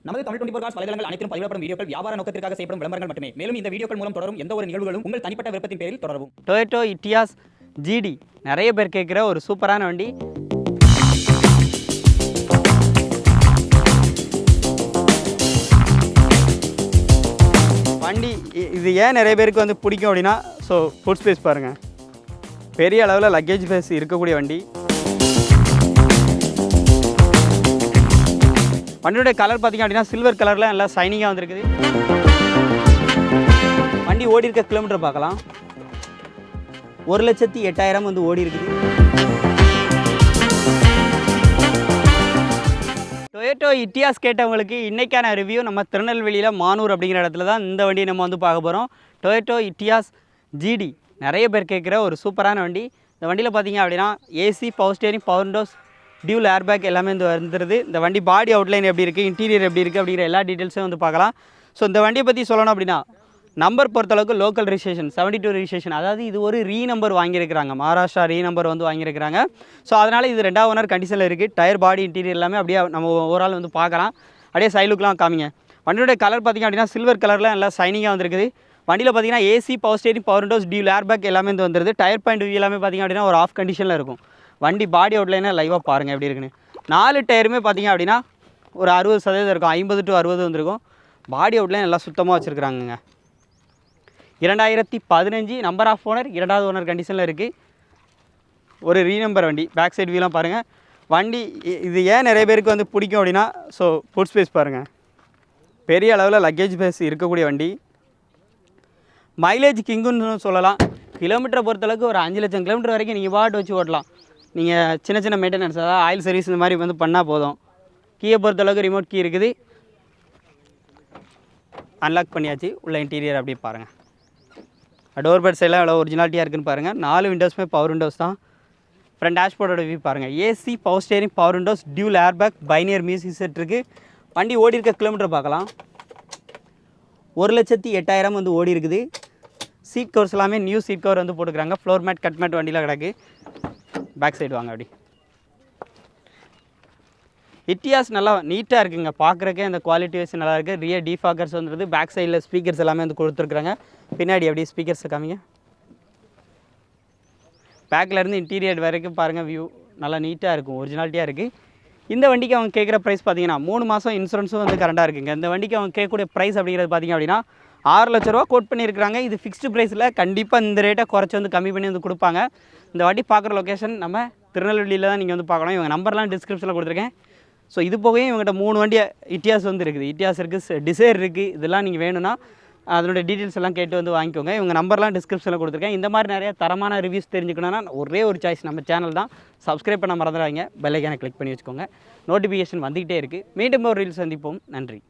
நமது தமிழ் 24 காஸ் வலைதளங்கள் அனைத்தும் பதிவிடப்படும் வீடியோக்கள் வியாபார நோக்கத்திற்காக செய்யப்படும் விளம்பரங்கள் மட்டுமே. மேலும் இந்த வீடியோக்கள் மூலம் தொடரும் எந்த ஒரு நிகழ்வுகளும் உங்கள் தனிப்பட்ட விருப்பத்தின் பேரில் தொடரவும். டொயோட்டோ இட்டியாஸ் ஜிடி நிறைய பேர் கேட்குற ஒரு சூப்பரான வண்டி. வண்டி இது ஏன் நிறைய பேருக்கு வந்து பிடிக்கும் அப்படின்னா, ஸோ ஃபுட் ஸ்பேஸ் பாருங்கள், பெரிய அளவில் லக்கேஜ் ஸ்பேஸ் இருக்கக்கூடிய வண்டி. வண்டியோட கலர் பார்த்திங்க அப்படின்னா சில்வர் கலரில் நல்லா ஷைனிங்காக வந்துருக்குது. வண்டி ஓடி இருக்க கிலோமீட்டர் பார்க்கலாம், 1,08,000 வந்து ஓடி இருக்குது. டொயோட்டோ இட்டியாஸ் கேட்டவங்களுக்கு இன்றைக்கான ரிவ்யூ நம்ம திருநெல்வேலியில் மானூர் அப்படிங்கிற இடத்துல தான் இந்த வண்டியை நம்ம வந்து பார்க்க போகிறோம். டொயோட்டோ இட்டியாஸ் ஜிடி நிறைய பேர் கேட்குற ஒரு சூப்பரான வண்டி. இந்த வண்டியில் பார்த்திங்க அப்படின்னா AC, power steering, power Windows, dual airbag எல்லாமே வந்து வந்துடுது. இந்த வண்டி பாடி அவுட்லைன் எப்படி இருக்குது, இன்டீரியர் எப்படி இருக்குது அப்படிங்கிற எல்லா டீட்டெயில்ஸும் வந்து பார்க்கலாம். ஸோ இந்த வண்டியை பற்றி சொல்லணும் அப்படின்னா, நம்பர் பொறுத்தளவுக்கு லோக்கல் ரிஜிஸ்ட்ரேஷன் 72 ரிஜிஸ்ட்ரேஷன், அதாவது இது ஒரு நம்பர் வாங்கியிருக்கிறாங்க, மகாராஷ்டிரா நம்பர் வந்து வாங்கியிருக்கிறாங்க. ஸோ அதனால் இது 2வது ஓனர் கண்டிஷனில் இருக்குது. டயர், பாடி, இன்டீரியர் எல்லாமே அப்படியே நம்ம ஓவரால் வந்து பார்க்கலாம். அப்படியே சைலுக்கெலாம் காமிங்க. வண்டியோட கலர் பார்த்திங்க அப்படின்னா சில்வர் கலரில் நல்லா ஷைனிங்காக வந்துருக்குது. வண்டியில் பார்த்திங்கன்னா AC, power steering, power Windows, dual airbag எல்லாமே வந்து வந்துருது. டயர் பாயிண்ட் வியூ எல்லாமே பார்த்திங்க அப்படின்னா ஒரு ஆஃப் கண்டிஷனில் இருக்கும். வண்டி பாடி அவுட்லைனாக லைவாக பாருங்கள் எப்படி இருக்குன்னு. 4 டயருமே பார்த்திங்க அப்படின்னா ஒரு 60% இருக்கும், 50 to 60 வந்துருக்கும். பாடி அவுட்லைன் நல்லா சுத்தமாக வச்சுருக்குறாங்கங்க. 2015 நம்பர் ஆஃப் ஓனர், 2வது ஓனர் கண்டிஷனில் இருக்குது. ஒரு ரீநம்பர் வண்டி. பேக் சைடு வியூலாம் பாருங்கள். வண்டி இது ஏன் நிறைய பேருக்கு வந்து பிடிக்கும் அப்படின்னா, ஸோ ஃபுட் ஸ்பேஸ் பாருங்கள், பெரிய அளவில் லக்கேஜ் ஸ்பேஸ் இருக்கக்கூடிய வண்டி. மைலேஜ் கிங்குன்னு சொல்லலாம். கிலோமீட்டரை பொறுத்தளவுக்கு ஒரு 5 லட்சம் கிலோமீட்டர் வரைக்கும் நீங்கள் பாட்டு வச்சு ஓட்டலாம். நீங்கள் சின்ன சின்ன மெயின்டெனன்ஸ், அதாவது ஆயில் சர்வீஸ் இந்த மாதிரி வந்து பண்ணால் போதும். கீயை பொறுத்தளவுக்கு ரிமோட் கீ இருக்குது. அன்லாக் பண்ணியாச்சு. உள்ள இன்டீரியர் அப்படியே பாருங்கள். டோர் பெட்ஸ் எல்லாம் எவ்வளோ ஒரிஜினாலிட்டியாக இருக்குன்னு பாருங்கள். 4 விண்டோஸுமே பவர் விண்டோஸ் தான். ஃப்ரண்ட் டேஷ்போர்டோட வியூ பாருங்கள். AC, power steering, power Windows, dual airbag, Pioneer music set இருக்குது. வண்டி ஓடி இருக்க கிலோமீட்டர் பார்க்கலாம், 1,08,000 வந்து ஓடி இருக்குது. சீட் கவர்ஸ் எல்லாமே நியூ சீட் கவர் வந்து போட்டுக்கிறாங்க. ஃப்ளோர் மேட், கட் மேட் வண்டியில் கிடக்கு. பேக் சைடு வாங்க. அப்படி இட்டியாஸ் நல்லா நீட்டாக இருக்குங்க, பார்க்குறக்கே அந்த குவாலிட்டி வைஸ் நல்லா இருக்குது. ரியர் டிஃபாக்கர்ஸ் வந்துடுது. பேக் சைடில் ஸ்பீக்கர்ஸ் எல்லாமே வந்து கொடுத்துருக்குறாங்க. பின்னாடி அப்படியே ஸ்பீக்கர்ஸை காமிங்க. பேக்கிலேருந்து இன்டீரியர் வரைக்கும் பாருங்கள், வியூ நல்லா நீட்டாக இருக்கும், ஒரிஜினாலிட்டியாக இருக்குது. இந்த வண்டிக்கு அவங்க கேட்குற ப்ரைஸ் பார்த்தீங்கன்னா 3 மாதம் இன்சூரன்ஸும் வந்து கரெக்டாக இருக்குங்க. இந்த வண்டிக்கு அவங்க கேட்கக்கூடிய ப்ரைஸ் அப்படிங்கிறது பார்த்திங்க அப்படின்னா 6 லட்ச ரூபா கோட் பண்ணியிருக்கிறாங்க. இது ஃபிக்ஸ்டு ப்ரைஸில் கண்டிப்பாக இந்த ரேட்டை குறைச்சி வந்து கம்மி பண்ணி வந்து கொடுப்பாங்க. இந்த வண்டி பார்க்குற லொக்கேஷன் நம்ம திருநெல்வேலியில் தான் நீங்கள் வந்து பார்க்கணும். இவங்க நம்பர்லாம் டிஸ்கிரிப்ஷனில் கொடுத்துருக்கேன். ஸோ இது போகவே இவங்ககிட்ட 3 வண்டி இட்டியாஸ் வந்து இருக்குது. இட்டியாஸ் இருக்குது, டிசைர் இருக்குது. இதெல்லாம் நீங்கள் வேணும்னா அதனுடைய டீட்டெயில்ஸ் எல்லாம் கேட்டு வந்து வாங்கிக்கோங்க. இவங்க நம்பர்லாம் டிஸ்கிரிப்ஷனில் கொடுத்துருக்கேன். இந்த மாதிரி நிறைய தரமான ரிவ்யூஸ் தெரிஞ்சுக்கணுன்னா ஒரே ஒரு சாய்ஸ், நம்ம சேனல் தான். சப்ஸ்கிரைப் பண்ண மறந்துடாதீங்க. பெல் ஐக்கானை கிளிக் பண்ணி வச்சுக்கோங்க. நோட்டிஃபிகேஷன் வந்துக்கிட்டே இருக்குது. மீண்டும் ஒரு ரீல் சந்திப்போம். நன்றி.